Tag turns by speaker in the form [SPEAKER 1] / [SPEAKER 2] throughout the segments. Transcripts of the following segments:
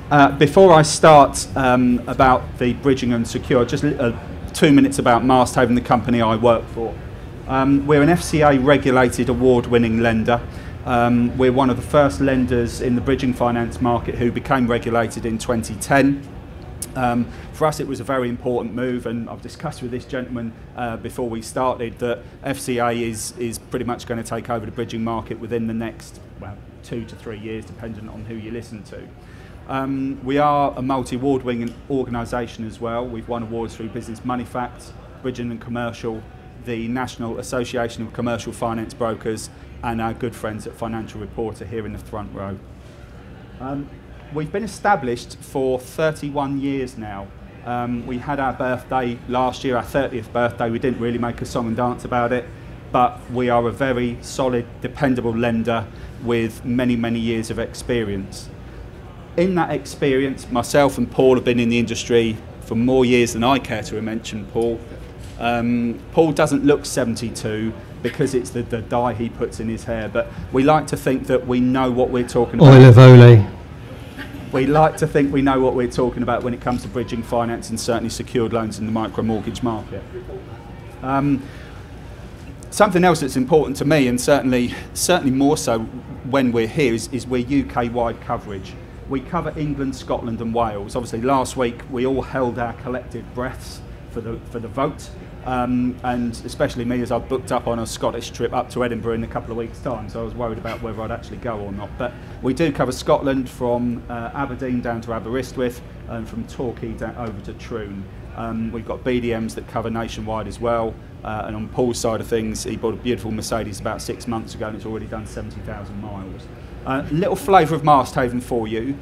[SPEAKER 1] Before I start about the bridging and secure, just 2 minutes about Masthaven, the company I work for. We're an FCA regulated award-winning lender. We're one of the first lenders in the bridging finance market who became regulated in 2010. For us it was a very important move, and I've discussed with this gentleman before we started that FCA is pretty much going to take over the bridging market within the next 2 to 3 years, depending on who you listen to. We are a multi-award winning organisation as well. We've won awards through Business Money Facts, Bridging and Commercial, the National Association of Commercial Finance Brokers, and our good friends at Financial Reporter here in the front row. We've been established for 31 years now. We had our birthday last year, our 30th birthday. We didn't really make a song and dance about it, but we are a very solid, dependable lender with many, many years of experience. In that experience, myself and Paul have been in the industry for more years than I care to mention, Paul. Paul doesn't look 72 because it's the dye he puts in his hair, but we like to think that we know what we're talking about.
[SPEAKER 2] Oil of Olay.
[SPEAKER 1] We like to think we know what we're talking about when it comes to bridging finance and certainly secured loans in the micro mortgage market. Something else that's important to me, and certainly more so when we're here, is we're UK-wide coverage. We cover England, Scotland and Wales. Obviously last week we all held our collective breaths for the vote, and especially me, as I've booked up on a Scottish trip up to Edinburgh in a couple of weeks' time, so I was worried about whether I'd actually go or not. But we do cover Scotland from Aberdeen down to Aberystwyth, and from Torquay down over to Troon. We've got BDMs that cover nationwide as well, and on Paul's side of things, he bought a beautiful Mercedes about 6 months ago and it's already done 70,000 miles. Little flavour of Masthaven for you.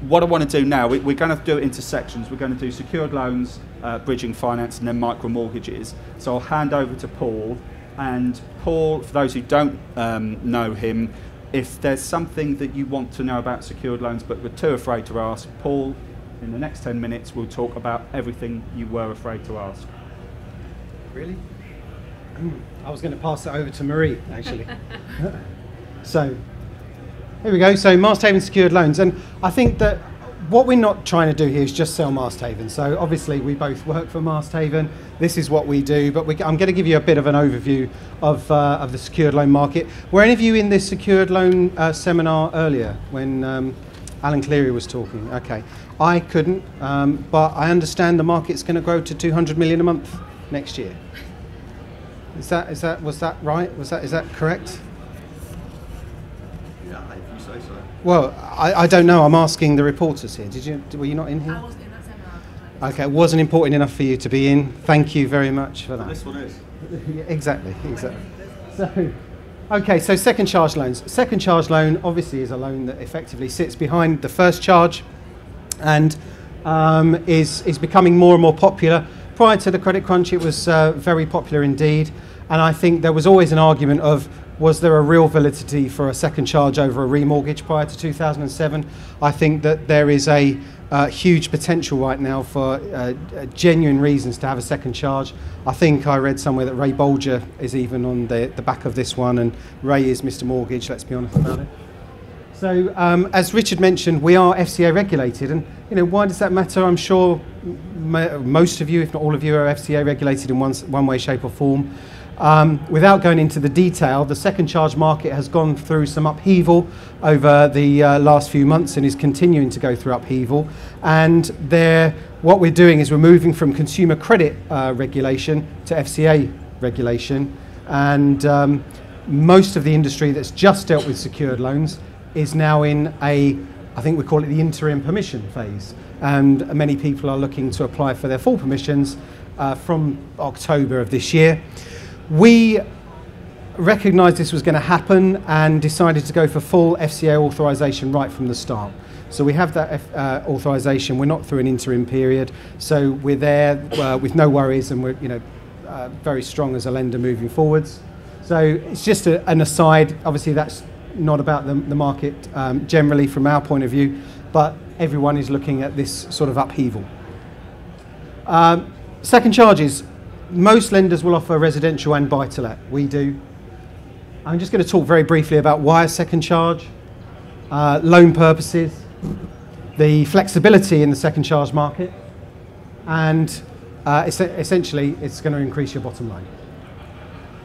[SPEAKER 1] What I want to do now, we're going to do it into sections. We're going to do secured loans, bridging finance and then micro mortgages. So I'll hand over to Paul. And Paul, for those who don't know him, if there's something that you want to know about secured loans but were too afraid to ask, Paul, in the next 10 minutes we'll talk about everything you were afraid to ask.
[SPEAKER 2] Really? I was going to pass it over to Marie, actually. So, here we go. So, Masthaven secured loans. And I think that what we're not trying to do here is just sell Masthaven. So, obviously, we both work for Masthaven. This is what we do. But I'm going to give you a bit of an overview of the secured loan market. Were any of you in this secured loan seminar earlier when Alan Cleary was talking? Okay. I couldn't, but I understand the market's going to grow to 200 million a month next year. Was that right? Is that correct?
[SPEAKER 3] Yeah, I think so.
[SPEAKER 2] Well, I don't know. I'm asking the reporters here. Were you not in here?
[SPEAKER 4] I wasn't in that seminar.
[SPEAKER 2] Okay, it wasn't important enough for you to be in. Thank you very much for that.
[SPEAKER 3] This one is.
[SPEAKER 2] Yeah, exactly. So, okay, so second charge loans. Second charge loan obviously is a loan that effectively sits behind the first charge and is becoming more and more popular. Prior to the credit crunch, it was very popular indeed, and I think there was always an argument of, was there a real validity for a second charge over a remortgage prior to 2007? I think that there is a huge potential right now for genuine reasons to have a second charge. I think I read somewhere that Ray Bolger is even on the back of this one, and Ray is Mr. Mortgage, let's be honest about it. So, as Richard mentioned, we are FCA regulated, and why does that matter? I'm sure most of you, if not all of you, are FCA regulated in one way, shape or form. Without going into the detail, the second charge market has gone through some upheaval over the last few months and is continuing to go through upheaval. And what we're doing is we're moving from consumer credit regulation to FCA regulation, and most of the industry that's just dealt with secured loans is now in I think we call it the interim permission phase, and many people are looking to apply for their full permissions from October of this year. We recognised this was going to happen and decided to go for full FCA authorisation right from the start. So we have that authorisation. We're not through an interim period, so we're there with no worries, and we're very strong as a lender moving forwards. So it's just an aside. Obviously, that's not about the market generally from our point of view, but everyone is looking at this sort of upheaval. Second charges. Most lenders will offer residential and buy-to-let. We do. I'm just going to talk very briefly about why a second charge, loan purposes, the flexibility in the second charge market, and essentially it's going to increase your bottom line.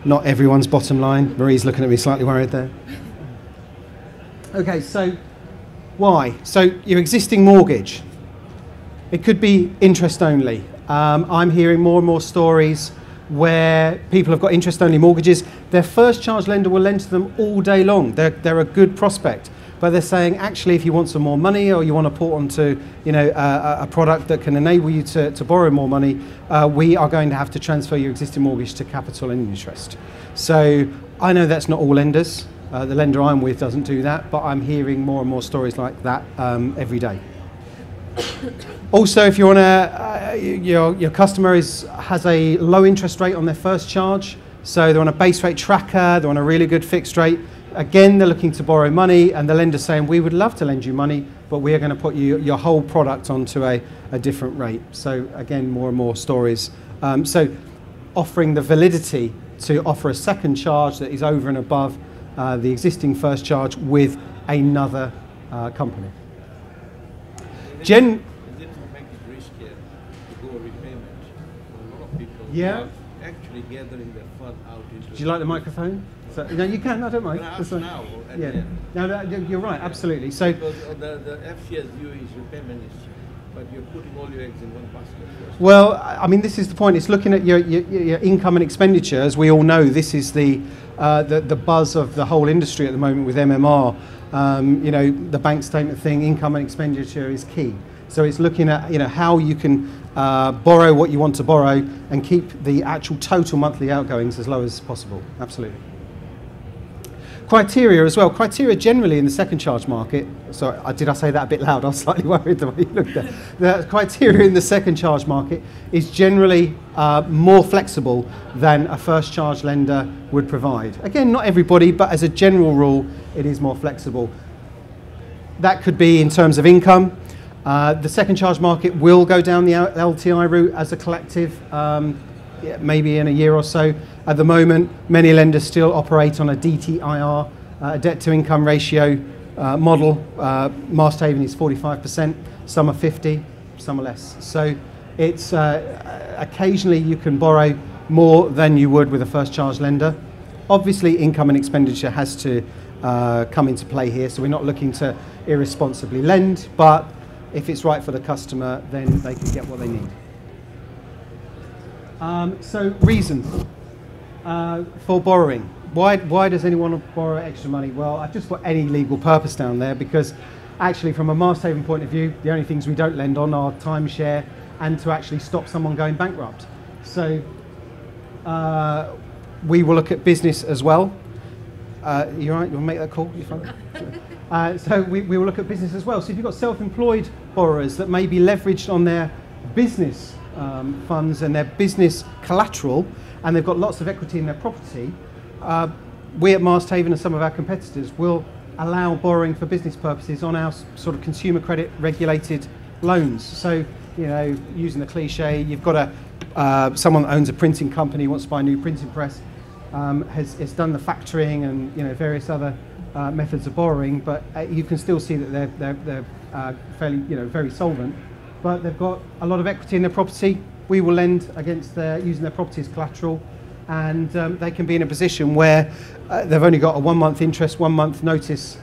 [SPEAKER 2] Not everyone's bottom line. Marie's looking at me slightly worried there. Okay, so why? So your existing mortgage, it could be interest only. I'm hearing more and more stories where people have got interest only mortgages. Their first charge lender will lend to them all day long. They're a good prospect. But they're saying, actually, if you want some more money or you want to put onto, a product that can enable you to borrow more money, we are going to have to transfer your existing mortgage to capital and interest. So I know that's not all lenders. The lender I'm with doesn't do that, but I'm hearing more and more stories like that every day. Also, if you want to, your customer has a low interest rate on their first charge, so they're on a base rate tracker, they're on a really good fixed rate. Again, they're looking to borrow money, and the lender's saying, we would love to lend you money, but we are going to put your whole product onto a different rate. So again, more and more stories. So offering the validity to offer a second charge that is over and above the existing first charge with another company.
[SPEAKER 3] Is it to make it riskier to go repayment? A lot of people are actually gathering their fund out into...
[SPEAKER 2] Do you like the microphone? So, no, you can. I don't mind.
[SPEAKER 3] Now,
[SPEAKER 2] yeah. No, you're right. Absolutely. So
[SPEAKER 3] because the FCS view is repayment is, but you're putting all your eggs in one basket.
[SPEAKER 2] Well, I mean, this is the point. It's looking at your income and expenditure. As we all know, this is the buzz of the whole industry at the moment with MMR. The bank statement thing, income and expenditure is key. So it's looking at how you can borrow what you want to borrow and keep the actual total monthly outgoings as low as possible. Absolutely. Criteria as well. Criteria generally in the second charge market. Sorry, did I say that a bit loud? I was slightly worried the way you looked at. The criteria in the second charge market is generally more flexible than a first charge lender would provide. Again, not everybody, but as a general rule, it is more flexible. That could be in terms of income. The second charge market will go down the LTI route as a collective, maybe in a year or so. At the moment, many lenders still operate on a DTIR, debt-to-income ratio model. Masthaven is 45%, some are 50%, some are less. So it's occasionally you can borrow more than you would with a first charge lender. Obviously, income and expenditure has to come into play here, so we're not looking to irresponsibly lend, but if it's right for the customer, then they can get what they need. So reasons for borrowing. Why does anyone want to borrow extra money? Well, I've just put any legal purpose down there because actually from a Masthaven point of view, the only things we don't lend on are timeshare and to actually stop someone going bankrupt. So we will look at business as well. You all right? You want to make that call? You fine? So we will look at business as well. So if you've got self-employed borrowers that may be leveraged on their business funds and their business collateral, and they've got lots of equity in their property, we at Masthaven and some of our competitors will allow borrowing for business purposes on our sort of consumer credit regulated loans. So, using the cliche, you've got someone that owns a printing company, wants to buy a new printing press, has done the factoring and various other methods of borrowing, but you can still see that they're fairly very solvent, but they've got a lot of equity in their property. We will lend against using their property as collateral, and they can be in a position where they've only got a 1 month interest, 1 month notice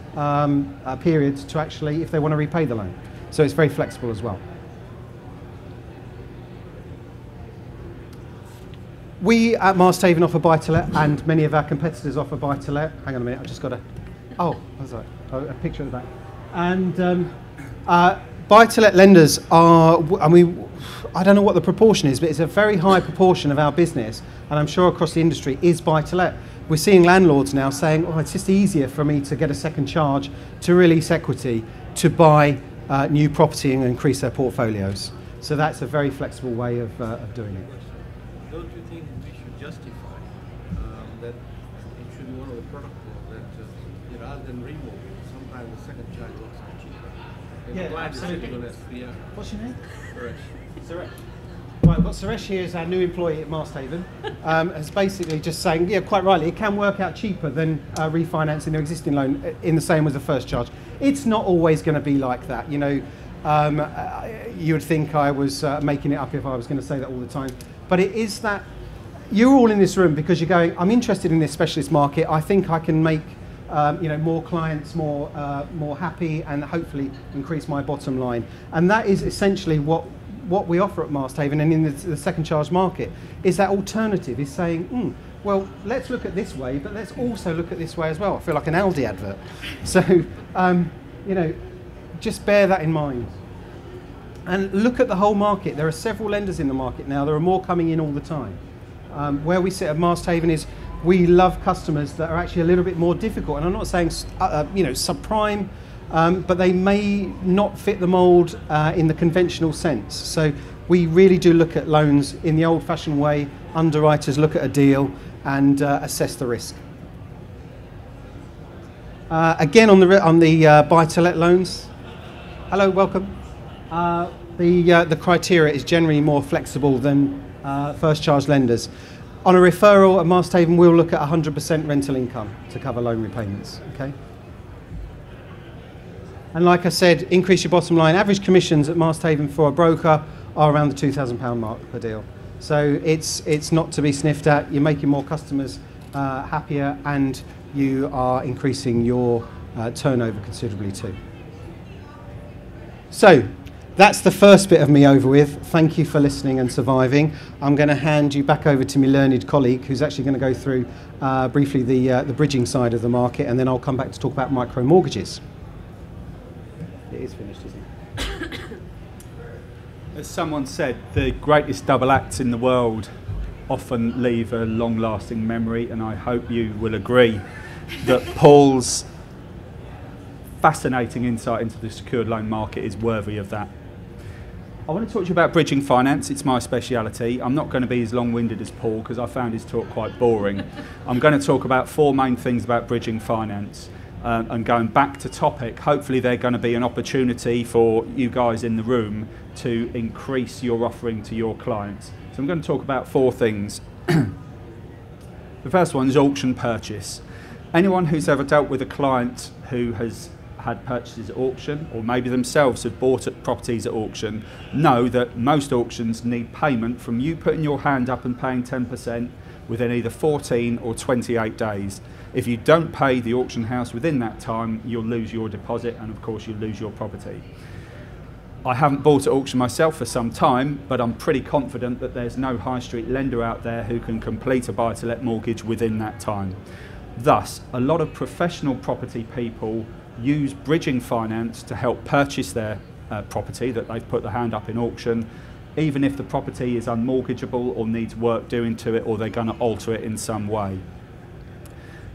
[SPEAKER 2] period to actually, if they want to repay the loan. So it's very flexible as well. We at Masthaven offer buy-to-let, and many of our competitors offer buy-to-let. Hang on a minute, I've just got a... Oh, that's right. A picture of that. And buy-to-let lenders are, I don't know what the proportion is, but it's a very high proportion of our business, and I'm sure across the industry, is buy-to-let. We're seeing landlords now saying, oh, it's just easier for me to get a second charge, to release equity, to buy new property and increase their portfolios. So that's a very flexible way of doing it.
[SPEAKER 3] Don't you think we should justify that it should be one of the product that rather than remortgage, sometimes the second charge works out cheaper?
[SPEAKER 2] Yeah, absolutely.
[SPEAKER 3] What's
[SPEAKER 2] your name?
[SPEAKER 3] Suresh.
[SPEAKER 2] Suresh. Right. I've got Suresh here as our new employee at Masthaven, as basically just saying, yeah, quite rightly, it can work out cheaper than refinancing their existing loan in the same as a first charge. It's not always going to be like that, you know. You would think I was making it up if I was going to say that all the time, but it is that you're all in this room because you're going, I'm interested in this specialist market. I think I can make you know, more clients more happy and hopefully increase my bottom line. And that is essentially what we offer at Masthaven and in the second charge market, is that alternative, is saying, well, let's look at this way, but let's also look at this way as well. I feel like an Aldi advert. So, you know, just bear that in mind. And look at the whole market. There are several lenders in the market now. There are more coming in all the time. Where we sit at Masthaven is we love customers that are actually a little bit more difficult. And I'm not saying you know, subprime, but they may not fit the mould in the conventional sense. So we really do look at loans in the old-fashioned way. Underwriters look at a deal and assess the risk. Again, on the buy-to-let loans. Hello, welcome. The criteria is generally more flexible than first charge lenders. On a referral at Masthaven, we'll look at 100% rental income to cover loan repayments. Okay. And like I said, increase your bottom line. Average commissions at Masthaven for a broker are around the £2,000 mark per deal. So it's not to be sniffed at. You're making more customers happier, and you are increasing your turnover considerably too. So that's the first bit of me over with. Thank you for listening and surviving. I'm going to hand you back over to my learned colleague, who's actually going to go through briefly the bridging side of the market, and then I'll come back to talk about micro mortgages. It is finished, isn't it?
[SPEAKER 1] As someone said, the greatest double acts in the world often leave a long-lasting memory, and I hope you will agree that Paul's fascinating insight into the secured loan market is worthy of that. I want to talk to you about bridging finance. It's my speciality. I'm not going to be as long-winded as Paul because I found his talk quite boring. I'm going to talk about four main things about bridging finance. And going back to topic, hopefully they're going to be an opportunity for you guys in the room to increase your offering to your clients. So I'm going to talk about four things. The first one is auction purchase. Anyone who's ever dealt with a client who has had purchases at auction, or maybe themselves have bought at properties at auction, know that most auctions need payment from you putting your hand up and paying 10% within either 14 or 28 days. If you don't pay the auction house within that time, you'll lose your deposit, and of course you'll lose your property. I haven't bought at auction myself for some time, but I'm pretty confident that there's no high street lender out there who can complete a buy-to-let mortgage within that time. Thus, a lot of professional property people use bridging finance to help purchase their property that they've put their hand up in auction, even if the property is unmortgageable or needs work doing to it, or they're going to alter it in some way.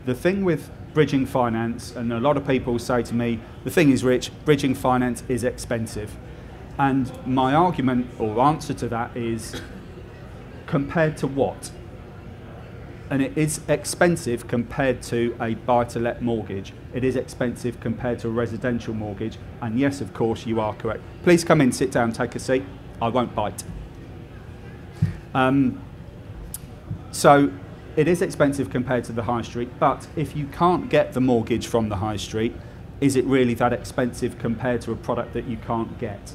[SPEAKER 1] The thing with bridging finance, and a lot of people say to me, the thing is, Rich, bridging finance is expensive. And my argument or answer to that is, compared to what? And it is expensive compared to a buy-to-let mortgage. It is expensive compared to a residential mortgage. And yes, of course, you are correct. Please come in, sit down, take a seat. I won't bite. So it is expensive compared to the high street, but if you can't get the mortgage from the high street, is it really that expensive compared to a product that you can't get?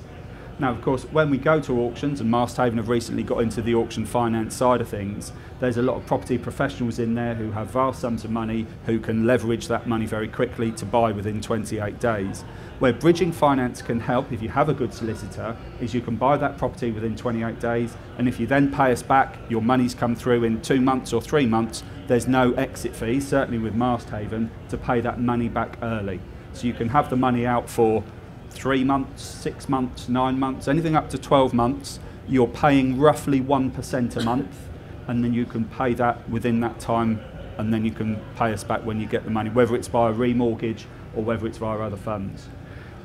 [SPEAKER 1] Now, of course, when we go to auctions, and Masthaven have recently got into the auction finance side of things, there's a lot of property professionals in there who have vast sums of money who can leverage that money very quickly to buy within 28 days. Where bridging finance can help, if you have a good solicitor, is you can buy that property within 28 days, and if you then pay us back, your money's come through in 2 months or 3 months, there's no exit fee, certainly with Masthaven, to pay that money back early. So you can have the money out for 3 months, 6 months, 9 months, anything up to 12 months, you're paying roughly 1% a month, and then you can pay that within that time, and then you can pay us back when you get the money, whether it's via remortgage or whether it's via other funds.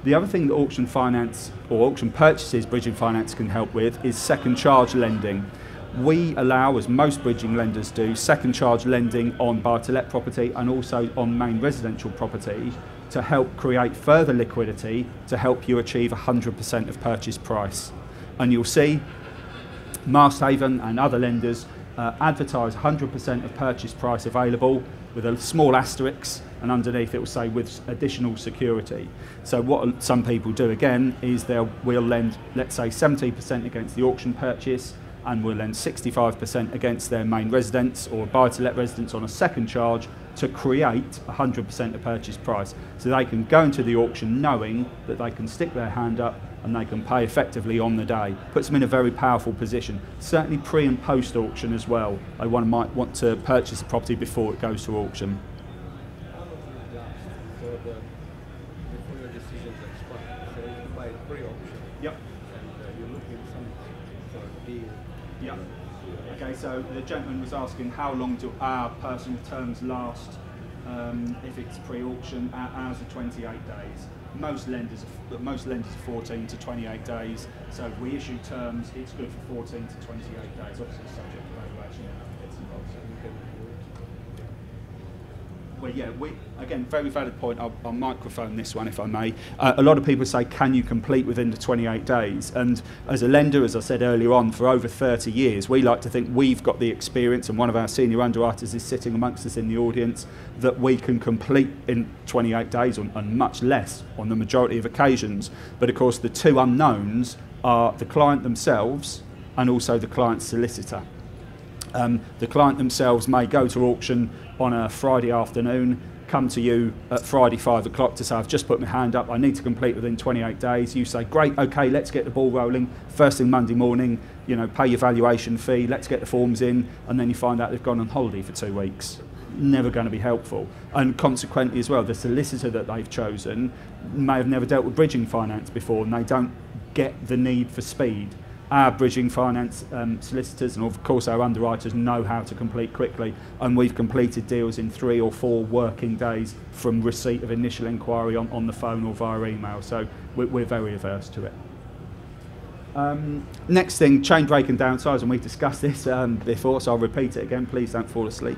[SPEAKER 1] The other thing that auction finance or auction purchases bridging finance can help with is second charge lending. We allow, as most bridging lenders do, second charge lending on buy-to-let property and also on main residential property to help create further liquidity to help you achieve 100% of purchase price. And you'll see Masthaven and other lenders advertise 100% of purchase price available with a small asterisk, and underneath it will say with additional security. So what some people do again is we'll lend, let's say, 70% against the auction purchase, and we'll lend 65% against their main residence or buy-to-let residence on a second charge to create 100% of purchase price. So they can go into the auction knowing that they can stick their hand up and they can pay effectively on the day. Puts them in a very powerful position. Certainly pre and post auction as well. They might want to purchase a property before it goes to auction.
[SPEAKER 3] How long will it last before your decisions expire? So if you buy pre-auction,
[SPEAKER 1] Yep.
[SPEAKER 3] and you're looking for a deal.
[SPEAKER 1] Yep. Okay, so the gentleman was asking how long do our personal terms last if it's pre-auction. Ours are 28 days. Most lenders are 14 to 28 days. So if we issue terms, it's good for 14 to 28 days. Obviously, subject to valuation and bits and bobs. Well, yeah, again, very valid point. I'll microphone this one if I may. A lot of people say, can you complete within the 28 days? And as a lender, as I said earlier on, for over 30 years, we like to think we've got the experience, and one of our senior underwriters is sitting amongst us in the audience, that we can complete in 28 days and much less on the majority of occasions. But of course, the two unknowns are the client themselves and also the client's solicitor. The client themselves may go to auction on a Friday afternoon, come to you at Friday 5 o'clock to say, I've just put my hand up, I need to complete within 28 days. You say, great, okay, let's get the ball rolling. First thing Monday morning, pay your valuation fee, let's get the forms in, and then you find out they've gone on holiday for 2 weeks. Never going to be helpful. And consequently as well, the solicitor that they've chosen may have never dealt with bridging finance before, and they don't get the need for speed. Our bridging finance solicitors and of course our underwriters know how to complete quickly, and we've completed deals in 3 or 4 working days from receipt of initial inquiry on the phone or via email, so we're very averse to it. Next thing, chain break and downsize, and we've discussed this before, so I'll repeat it again, please don't fall asleep.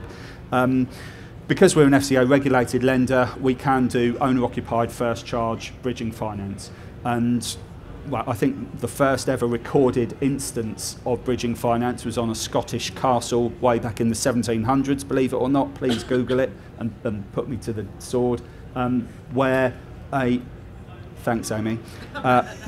[SPEAKER 1] Because we're an FCA regulated lender, we can do owner-occupied first charge bridging finance, and well, I think the first ever recorded instance of bridging finance was on a Scottish castle way back in the 1700s, believe it or not. Please Google it and put me to the sword, where thanks Amy,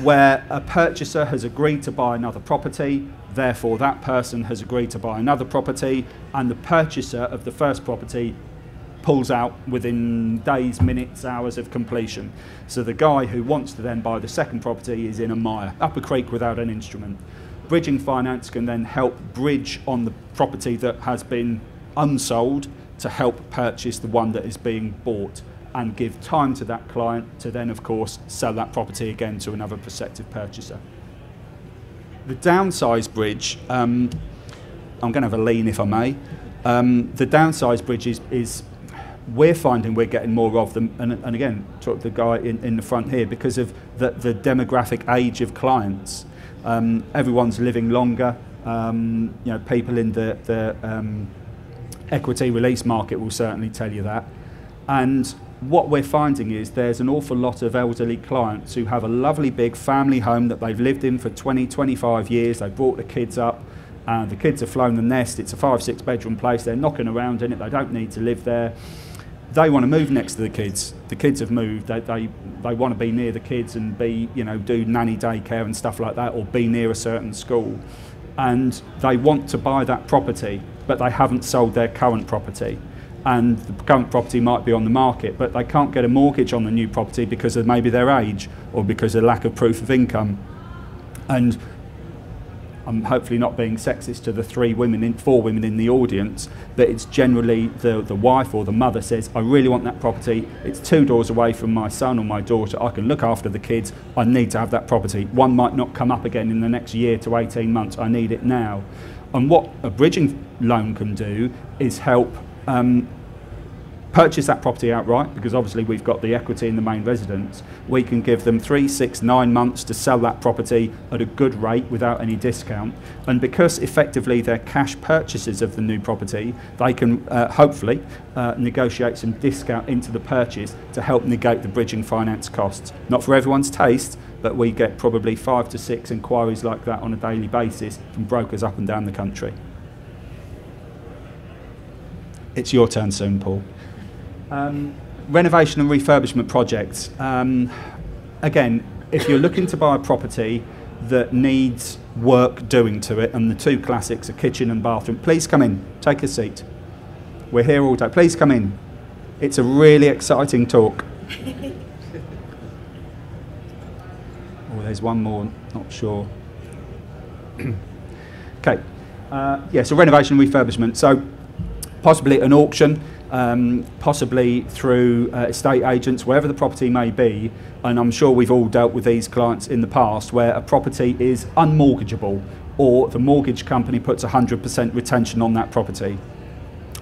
[SPEAKER 1] where a purchaser has agreed to buy another property, therefore that person has agreed to buy another property, and the purchaser of the first property pulls out within days, minutes, hours of completion. So the guy who wants to then buy the second property is in a mire, up a creek without an instrument. Bridging finance can then help bridge on the property that has been unsold to help purchase the one that is being bought, and give time to that client to then of course sell that property again to another prospective purchaser. The downsize bridge, I'm going to have a lean if I may. The downsize bridge is we're finding we're getting more of them, and again, talk to the guy in the front here, because of the demographic age of clients. Everyone's living longer. People in the equity release market will certainly tell you that. And what we're finding is there's an awful lot of elderly clients who have a lovely big family home that they've lived in for 20, 25 years. They brought the kids up. The kids have flown the nest. It's a 5-6 bedroom place. They're knocking around in it. They don't need to live there. They want to move next to the kids. The kids have moved. They want to be near the kids and be, do nanny daycare and stuff like that, or be near a certain school. And they want to buy that property, but they haven't sold their current property. And the current property might be on the market, but they can't get a mortgage on the new property because of maybe their age or because of lack of proof of income. And I'm hopefully not being sexist to the 4 women in the audience, but it's generally the wife or the mother says, I really want that property, it's 2 doors away from my son or my daughter, I can look after the kids, I need to have that property. One might not come up again in the next year to 18 months, I need it now. And what a bridging loan can do is help purchase that property outright, because obviously we've got the equity in the main residence. We can give them 3, 6, 9 months to sell that property at a good rate without any discount, and because effectively they're cash purchases of the new property, they can hopefully negotiate some discount into the purchase to help negate the bridging finance costs. Not for everyone's taste, but we get probably 5 to 6 inquiries like that on a daily basis from brokers up and down the country. It's your turn soon, Paul. Renovation and refurbishment projects. Again, if you're looking to buy a property that needs work doing to it, and the two classics are kitchen and bathroom, please come in, take a seat. We're here all day. Please come in. It's a really exciting talk. Oh, there's one more, not sure. Okay, yeah, so renovation and refurbishment. So possibly an auction, possibly through estate agents, wherever the property may be, and I'm sure we've all dealt with these clients in the past where a property is unmortgageable or the mortgage company puts 100% retention on that property.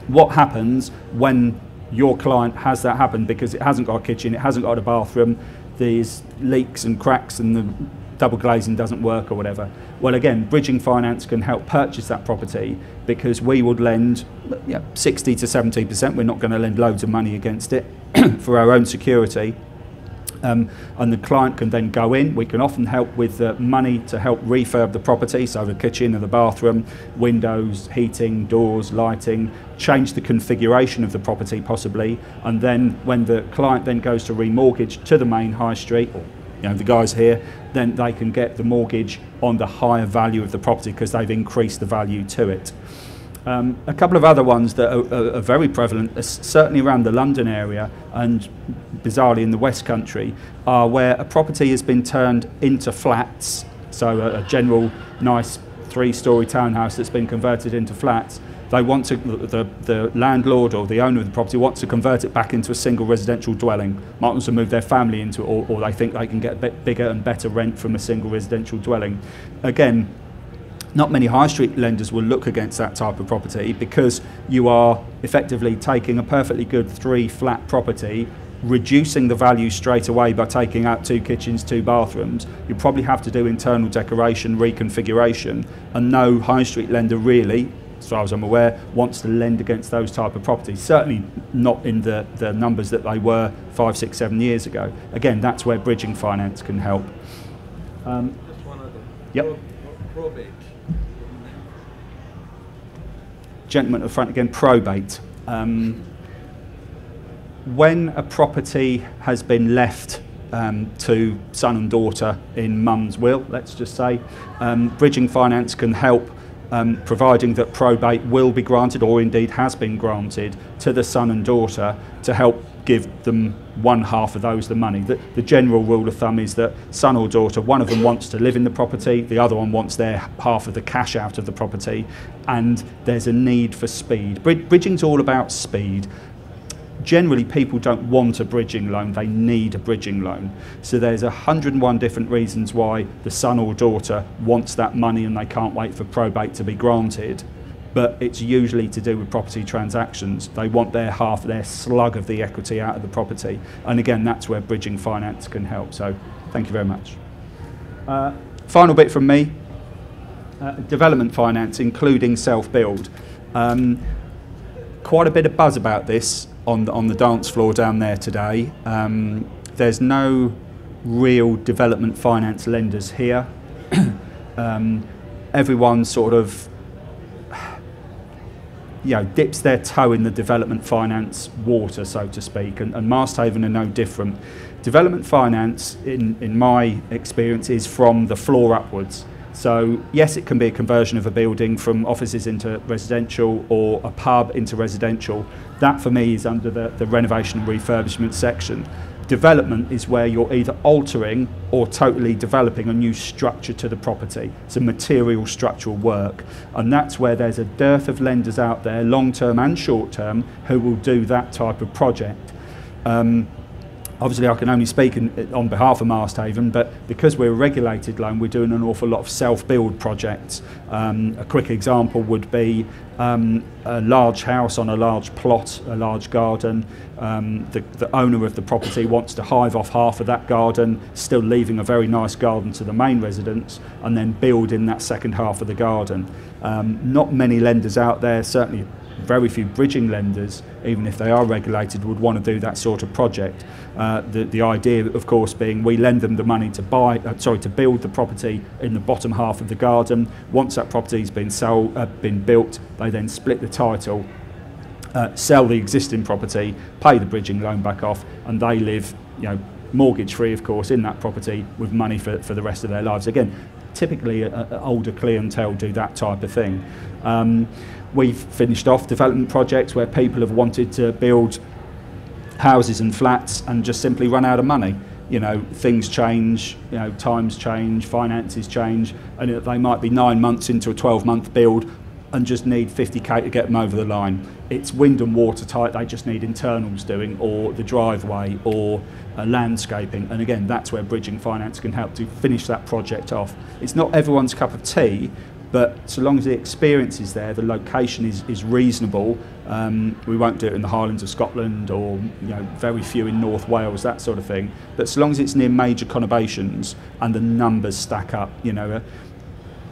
[SPEAKER 1] What happens when your client has that happen because it hasn't got a kitchen, it hasn't got a bathroom, there's leaks and cracks and the double glazing doesn't work or whatever? Well, again, bridging finance can help purchase that property because we would lend 60 to 70%. We're not going to lend loads of money against it for our own security. And the client can then go in. We can often help with money to help refurb the property, so the kitchen and the bathroom, windows, heating, doors, lighting, change the configuration of the property possibly, and then when the client then goes to remortgage to the main high street, or the guys here, then they can get the mortgage on the higher value of the property because they've increased the value to it. A couple of other ones that are very prevalent, certainly around the London area and bizarrely in the West Country, are where a property has been turned into flats, so a general nice 3-storey townhouse that's been converted into flats. They want to, the landlord or the owner of the property wants to convert it back into a single residential dwelling, might want to move their family into it, or they think they can get a bit bigger and better rent from a single residential dwelling. Again, not many high street lenders will look against that type of property because you are effectively taking a perfectly good 3-flat property, reducing the value straight away by taking out 2 kitchens, 2 bathrooms. You probably have to do internal decoration, reconfiguration, and no high street lender really, as far as I'm aware, wants to lend against those type of properties. Certainly not in the numbers that they were 5, 6, 7 years ago. Again, that's where bridging finance can help.
[SPEAKER 3] Just one other.
[SPEAKER 1] Yep.
[SPEAKER 3] Probate.
[SPEAKER 1] Gentleman at the front again, probate. When a property has been left to son and daughter in mum's will, let's just say, bridging finance can help, providing that probate will be granted or indeed has been granted to the son and daughter to help give them one half of those the money. The general rule of thumb is that son or daughter, one of them wants to live in the property, the other one wants their half of the cash out of the property, and there's a need for speed. Bridging's all about speed. Generally, people don't want a bridging loan, they need a bridging loan. So there's 101 different reasons why the son or daughter wants that money and they can't wait for probate to be granted. But it's usually to do with property transactions. They want their half, their slug of the equity out of the property. And again, that's where bridging finance can help. So thank you very much. Final bit from me, development finance, including self-build. Quite a bit of buzz about this on the dance floor down there today. There's no real development finance lenders here. Everyone sort of dips their toe in the development finance water, so to speak, and Masthaven are no different. Development finance, in my experience, is from the floor upwards. So yes, it can be a conversion of a building from offices into residential or a pub into residential. That for me is under the renovation and refurbishment section. Development is where you're either altering or totally developing a new structure to the property. It's a material structural work, and that's where there's a dearth of lenders out there, long-term and short-term, who will do that type of project. Obviously I can only speak on behalf of Masthaven, but because we're a regulated loan, we're doing an awful lot of self-build projects. A quick example would be a large house on a large plot, a large garden. The owner of the property wants to hive off half of that garden, still leaving a very nice garden to the main residence, and then build in that second half of the garden. Not many lenders out there, certainly very few bridging lenders, even if they are regulated, would want to do that sort of project. The idea, of course, being we lend them the money to to build the property in the bottom half of the garden. Once that property's been built, they then split the title, sell the existing property, pay the bridging loan back off, and they live, mortgage free, of course, in that property with money for the rest of their lives. Again, typically older clientele do that type of thing. We've finished off development projects where people have wanted to build houses and flats and just simply run out of money. Things change, times change, finances change, and they might be 9 months into a 12-month build and just need 50k to get them over the line. It's wind and water tight, they just need internals doing, or the driveway, or landscaping, and again, that's where bridging finance can help to finish that project off. It's not everyone's cup of tea, but so long as the experience is there, the location is reasonable. We won't do it in the Highlands of Scotland, or very few in North Wales, that sort of thing. But so long as it's near major conurbations and the numbers stack up,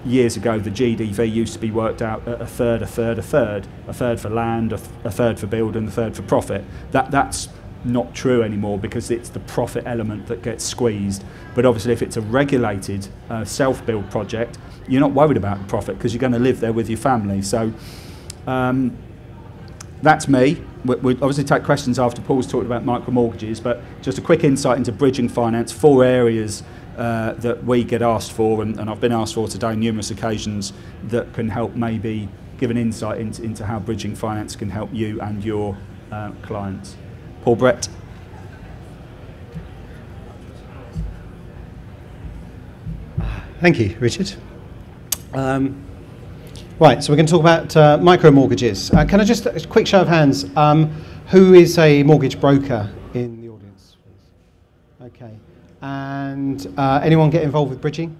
[SPEAKER 1] years ago the GDV used to be worked out at a third for land, a third for build, and a third for profit. That's not true anymore, because it's the profit element that gets squeezed. But obviously, if it's a regulated self-build project, you're not worried about the profit because you're going to live there with your family. So that's me. We'll obviously take questions after Paul's talked about micro mortgages, but just a quick insight into bridging finance, 4 areas that we get asked for, and I've been asked for today on numerous occasions, that can help maybe give an insight into how bridging finance can help you and your clients. Paul, Brett.
[SPEAKER 2] Thank you, Richard. Right, so we're going to talk about micro mortgages. Can I just, a quick show of hands, who is a mortgage broker in the audience? Okay, and anyone get involved with bridging?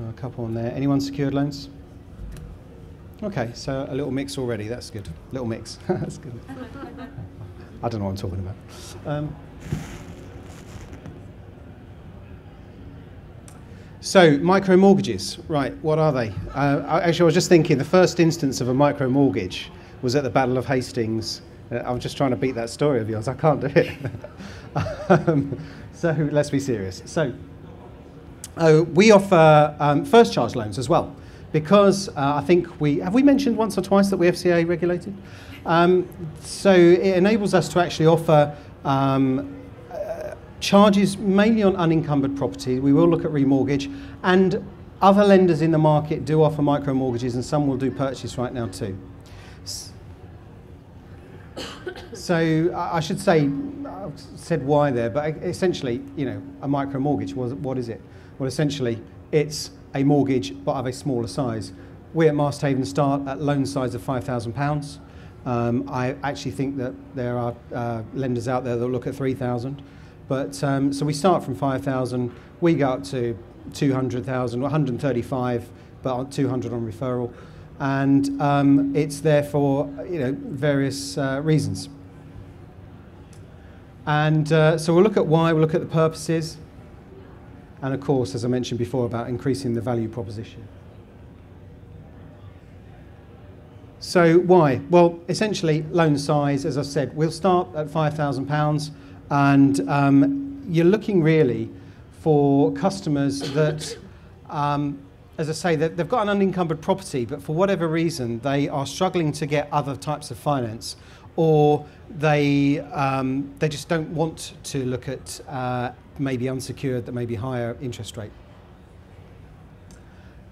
[SPEAKER 2] A couple on there. Anyone secured loans? Okay, so a little mix already, that's good. Little mix, that's good. I don't know what I'm talking about. So, micro mortgages, right, what are they? Actually, I was just thinking the first instance of a micro mortgage was at the Battle of Hastings. I'm just trying to beat that story of yours, I can't do it. So, let's be serious. So, we offer first charge loans as well, because I think have we mentioned once or twice that we're FCA regulated? So, it enables us to actually offer charges mainly on unencumbered property. We will look at remortgage, and other lenders in the market do offer micro mortgages, and some will do purchase right now too. So I should say, I've said why there, but essentially, a micro mortgage, what is it? Well, essentially, it's a mortgage but of a smaller size. We at Masthaven start at loan size of £5,000. I actually think that there are lenders out there that look at 3,000. But so we start from 5,000, we go up to 200,000, 135, but 200 on referral, and it's there for various reasons. And so we'll look at why, we'll look at the purposes, and of course, as I mentioned before, about increasing the value proposition. So why? Well, essentially, loan size, as I said, we'll start at £5,000. And you're looking really for customers that, as I say, they've got an unencumbered property, but for whatever reason they are struggling to get other types of finance, or they just don't want to look at maybe unsecured, that may be higher interest rate.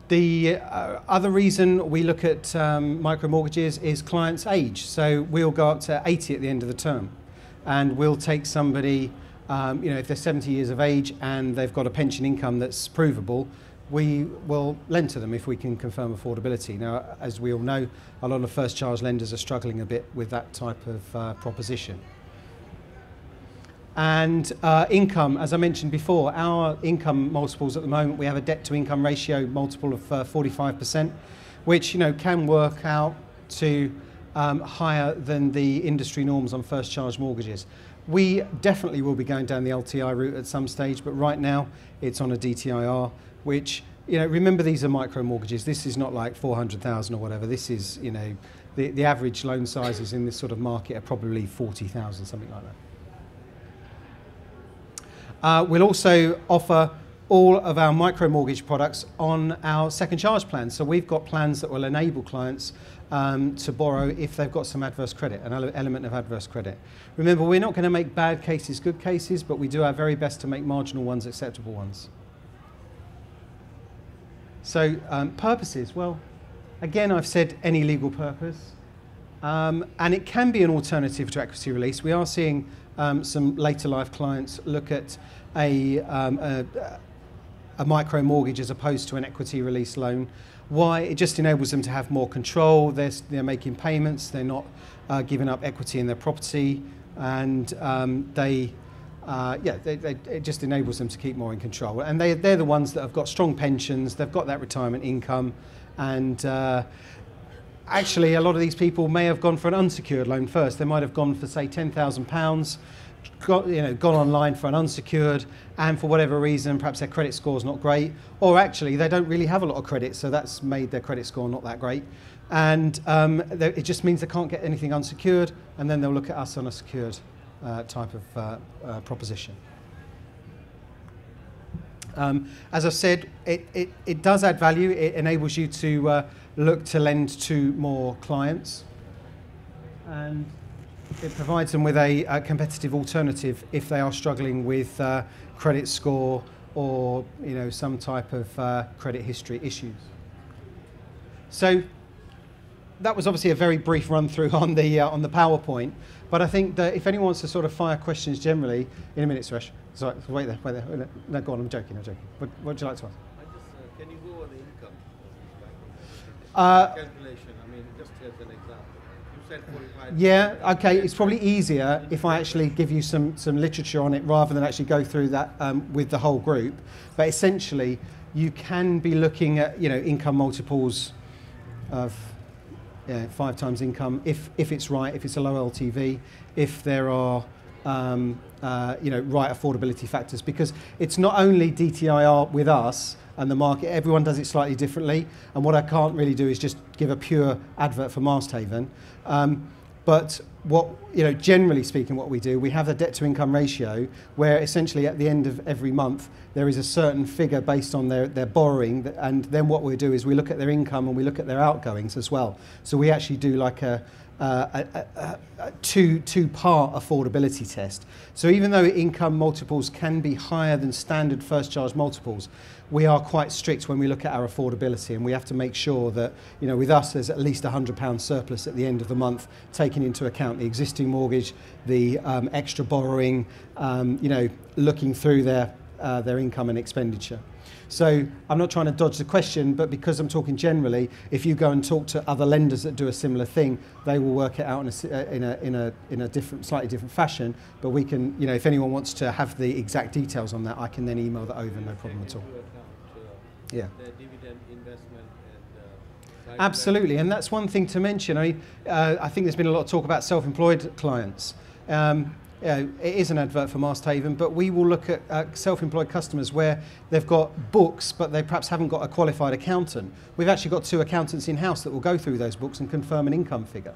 [SPEAKER 2] The other reason we look at micro mortgages is clients' age. So we'll go up to 80 at the end of the term. And we'll take somebody, if they're 70 years of age and they've got a pension income that's provable, we will lend to them if we can confirm affordability. Now, as we all know, a lot of first charge lenders are struggling a bit with that type of proposition. And income, as I mentioned before, our income multiples at the moment, we have a debt to income ratio multiple of 45%, which can work out to higher than the industry norms on first charge mortgages. We definitely will be going down the LTI route at some stage, but right now it's on a DTIR, which, remember, these are micro mortgages. This is not like 400,000 or whatever. This is, the average loan sizes in this sort of market are probably 40,000, something like that. We'll also offer all of our micro mortgage products on our second charge plan. So we've got plans that will enable clients to borrow if they've got some adverse credit, an element of adverse credit. Remember, we're not going to make bad cases good cases, but we do our very best to make marginal ones acceptable ones. So purposes, well, again, I've said any legal purpose, and it can be an alternative to equity release. We are seeing some later life clients look at a micro mortgage as opposed to an equity release loan. Why? It just enables them to have more control. They're making payments. They're not giving up equity in their property, and it just enables them to keep more in control. And they're the ones that have got strong pensions. They've got that retirement income, and actually, a lot of these people may have gone for an unsecured loan first. They might have gone for, say, £10,000. Gone online for an unsecured, and for whatever reason, perhaps their credit score is not great, or actually they don't really have a lot of credit, so that's made their credit score not that great, and it just means they can't get anything unsecured, and then they'll look at us on a secured type of proposition. As I said, it does add value. It enables you to look to lend to more clients, and it provides them with a competitive alternative if they are struggling with credit score or some type of credit history issues. So that was obviously a very brief run through on the PowerPoint, but I think that if anyone wants to sort of fire questions generally, in a minute, Suresh. Sorry, wait there. No, go on. I'm joking. What would you like to ask?
[SPEAKER 3] Can you go over the income calculation? I mean, just as an example. You said 45.
[SPEAKER 2] Yeah. Okay. It's probably easier if I actually give you some literature on it rather than actually go through that with the whole group. But essentially, you can be looking at income multiples of 5 times income if it's right, if it's a low LTV, if there are right affordability factors, because it's not only DTIR with us and the market, everyone does it slightly differently, and what I can't really do is just give a pure advert for Masthaven. But what generally speaking, what we do, we have a debt to income ratio where essentially at the end of every month there is a certain figure based on their borrowing, and then what we do is we look at their income and we look at their outgoings as well. So we actually do like a two-part affordability test. So even though income multiples can be higher than standard first charge multiples, we are quite strict when we look at our affordability, and we have to make sure that with us there's at least £100 surplus at the end of the month, taking into account the existing mortgage, the extra borrowing, looking through their income and expenditure. So I'm not trying to dodge the question, but because I'm talking generally, if you go and talk to other lenders that do a similar thing, they will work it out in a different, slightly different fashion. But we can, if anyone wants to have the exact details on that, I can then email that over, no problem at all. Yeah.
[SPEAKER 3] The dividend investment and
[SPEAKER 2] absolutely, and that's one thing to mention. I think there's been a lot of talk about self-employed clients. It is an advert for Masthaven, but we will look at self-employed customers where they've got books, but they perhaps haven't got a qualified accountant. We've actually got 2 accountants in-house that will go through those books and confirm an income figure.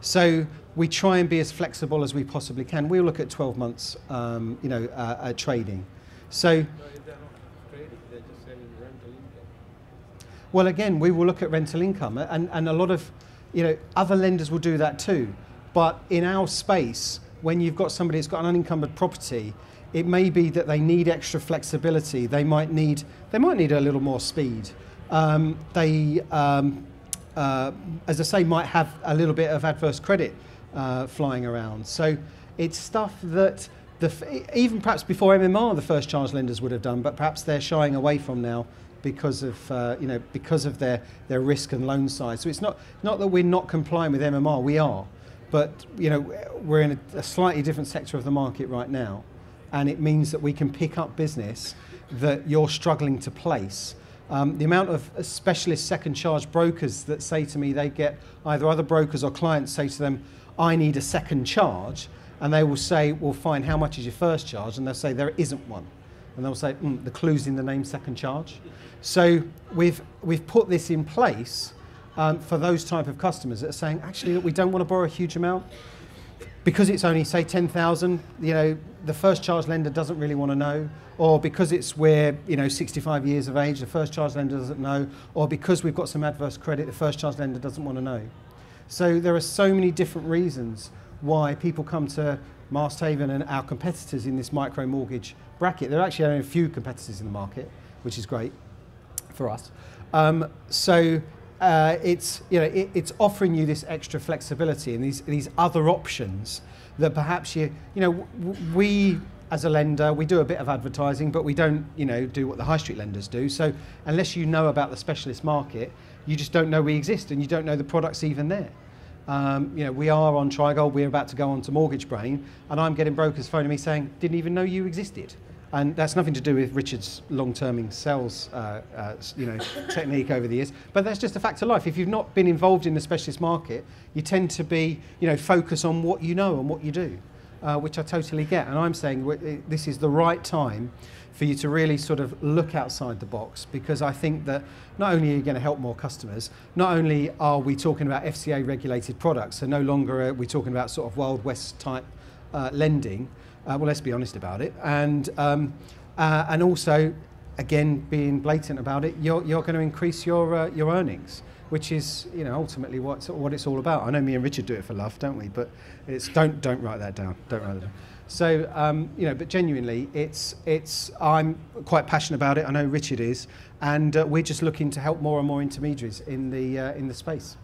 [SPEAKER 2] So we try and be as flexible as we possibly can. We'll look at 12 months, trading. So
[SPEAKER 3] if they're not trading, they're just selling rental income.
[SPEAKER 2] well, again, we will look at rental income, and a lot of other lenders will do that too. But in our space, when you've got somebody that's got an unencumbered property, it may be that they need extra flexibility. They might need a little more speed. As I say, might have a little bit of adverse credit flying around. So it's stuff that even perhaps before MMR, the first charge lenders would have done, but perhaps they're shying away from now because of their risk and loan size. So it's not that we're not complying with MMR. We are. But we're in a slightly different sector of the market right now, and it means that we can pick up business that you're struggling to place. The amount of specialist second charge brokers that say to me they get either other brokers or clients say to them, I need a second charge, and they will say, well, fine, how much is your first charge? And they'll say there isn't one, and they'll say the clue's in the name second charge. So we've put this in place for those type of customers that are saying, actually, look, we don't want to borrow a huge amount because it's only, say, 10,000. You know, the first charge lender doesn't really want to know, or because we're 65 years of age, the first charge lender doesn't know, or because we've got some adverse credit, the first charge lender doesn't want to know. So there are so many different reasons why people come to Masthaven and our competitors in this micro mortgage bracket. There are actually only a few competitors in the market, which is great for us. It's offering you this extra flexibility and these other options that perhaps we as a lender, we do a bit of advertising, but we don't do what the high street lenders do. So unless you know about the specialist market, you just don't know we exist and you don't know the product's even there. We are on Trigold, we're about to go on to Mortgage Brain, and I'm getting brokers phoning me saying, didn't even know you existed. And that's nothing to do with Richard's long-terming sales technique over the years, but that's just a fact of life. If you've not been involved in the specialist market, you tend to be, focus on what you know and what you do, which I totally get. And I'm saying this is the right time for you to really sort of look outside the box, because I think that not only are you going to help more customers, not only are we talking about FCA regulated products, so no longer are we talking about sort of Wild West type lending. Well, let's be honest about it, and also, again, being blatant about it, you're going to increase your earnings, which is ultimately what it's all about. I know me and Richard do it for love, don't we? But it's don't write that down. Don't write that down. So but genuinely, I'm quite passionate about it. I know Richard is, and we're just looking to help more and more intermediaries in the space.